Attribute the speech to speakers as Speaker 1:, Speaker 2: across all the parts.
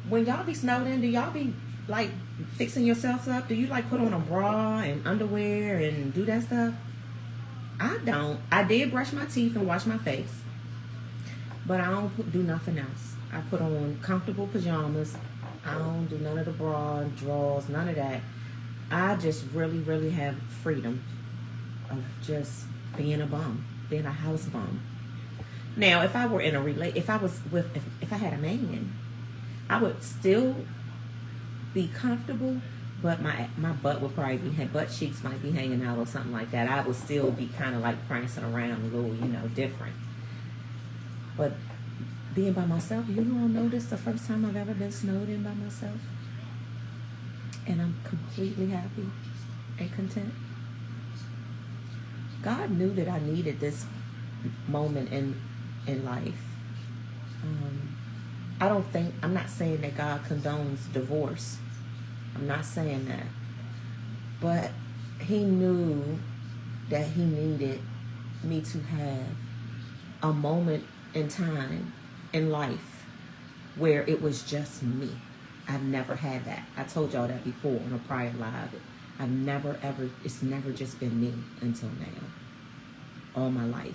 Speaker 1: when y'all be snowed in, do y'all be like fixing yourselves up? Do you like put on a bra and underwear and do that stuff? I don't. I did brush my teeth and wash my face, but I don't do nothing else. I put on comfortable pajamas. I don't do none of the bra and drawers, none of that. I just really, really have freedom of just being a bum, being a house bum. Now, if I were in a if I had a man, I would still be comfortable, but my butt would probably be, butt cheeks might be hanging out or something like that. I would still be kind of like prancing around a little, different. But being by myself, you don't know this the first time I've ever been snowed in by myself. And I'm completely happy and content. God knew that I needed this moment in life. I'm not saying that God condones divorce. I'm not saying that. But he knew that he needed me to have a moment in time in life where it was just me. I've never had that. I told y'all that before on a prior live. I've never ever, it's never just been me until now. All my life.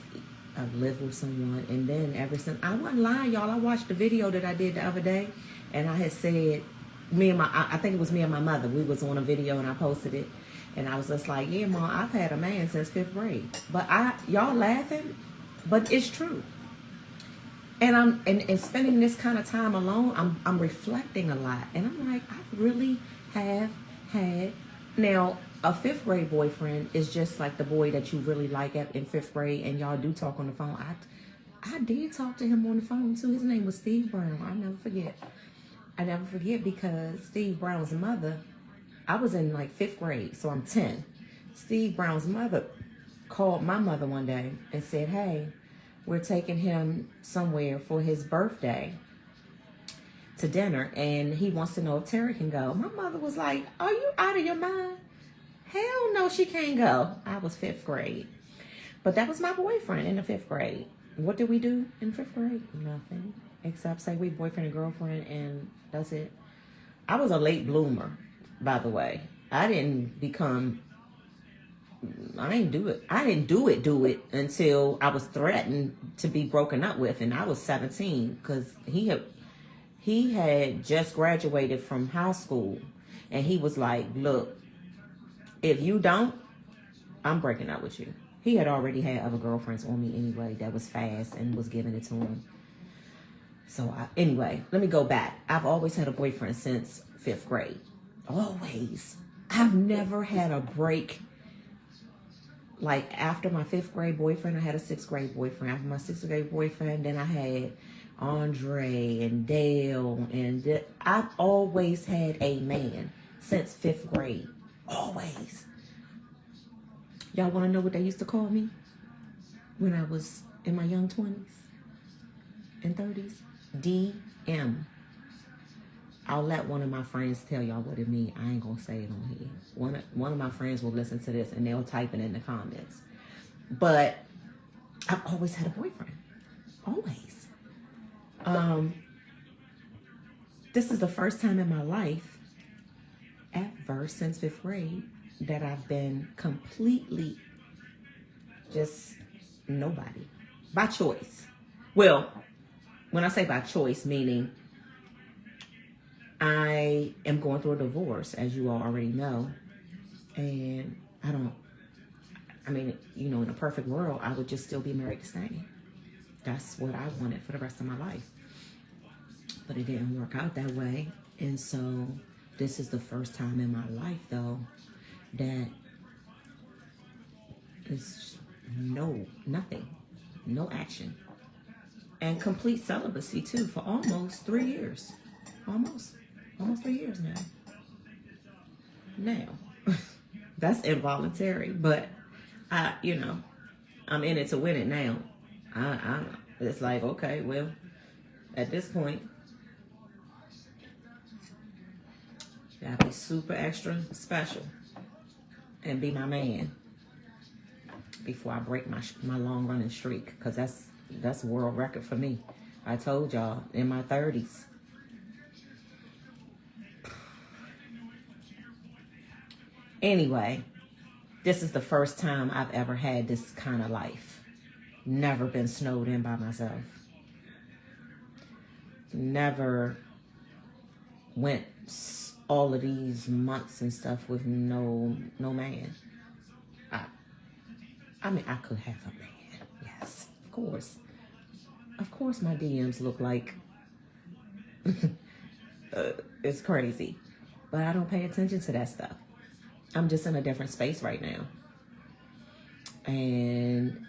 Speaker 1: I've lived with someone, and then ever since, I wasn't lying, y'all. I watched the video that I did the other day, and I had said, I think it was me and my mother, we was on a video and I posted it, and I was just like, yeah, Mom, I've had a man since 5th grade. But y'all laughing, but it's true. And I'm spending this kind of time alone, I'm reflecting a lot, and I'm like, I really have had, now, a 5th grade boyfriend is just like the boy that you really like in 5th grade, and y'all do talk on the phone. I did talk to him on the phone too. His name was Steve Brown. I'll never forget. I never forget because Steve Brown's mother, I was in like 5th grade, so I'm 10. Steve Brown's mother called my mother one day and said, hey, we're taking him somewhere for his birthday to dinner, and he wants to know if Terri can go. My mother was like, are you out of your mind? Hell no, she can't go. I was 5th grade. But that was my boyfriend in the 5th grade. What did we do in 5th grade? Nothing. Except say we boyfriend and girlfriend, and that's it. I was a late bloomer, by the way. I didn't do it until I was threatened to be broken up with, and I was 17 because he had just graduated from high school, and he was like, look, if you don't, I'm breaking up with you. He had already had other girlfriends on me anyway that was fast and was giving it to him. So anyway, let me go back. I've always had a boyfriend since 5th grade. Always. I've never had a break. Like after my 5th grade boyfriend, I had a 6th grade boyfriend. After my 6th grade boyfriend, then I had Andre and Dale. And I've always had a man since 5th grade. Always. Y'all want to know what they used to call me when I was in my young 20s and 30s? DM. I'll let one of my friends tell y'all what it means. I ain't going to say it on here. One of my friends will listen to this and they'll type it in the comments. But I've always had a boyfriend. Always. This is the first time in my life ever since 5th grade that I've been completely just nobody. By choice. Well, when I say by choice, meaning I am going through a divorce, as you all already know. And in a perfect world, I would just still be married to Stanley. That's what I wanted for the rest of my life. But it didn't work out that way. And so this is the first time in my life, though, that it's nothing, no action. And complete celibacy, too, for almost 3 years. Almost 3 years now. Now, that's involuntary, but I'm in it to win it now. It's like, okay, well, at this point, you gotta be super extra special and be my man before I break my long running streak, because that's a world record for me. I told y'all, in my 30s. Anyway, this is the first time I've ever had this kind of life. Never been snowed in by myself. Never went all of these months and stuff with no man. I mean, I could have a man. Yes, of course. Of course my DMs look like it's crazy. But I don't pay attention to that stuff. I'm just in a different space right now. And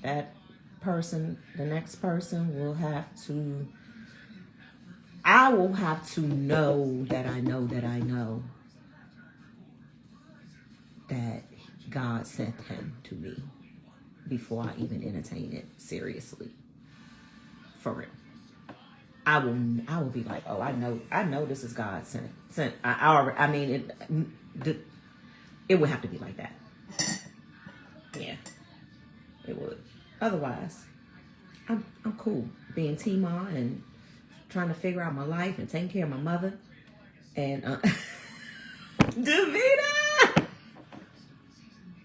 Speaker 1: that person, the next person will have to, I will have to know that I know that I know that God sent him to me before I even entertain it seriously. For real. I will be like, oh, I know this is God sent. I mean, it would have to be like that. Yeah, it would. Otherwise, I'm cool being T-Ma and trying to figure out my life and taking care of my mother and Davina.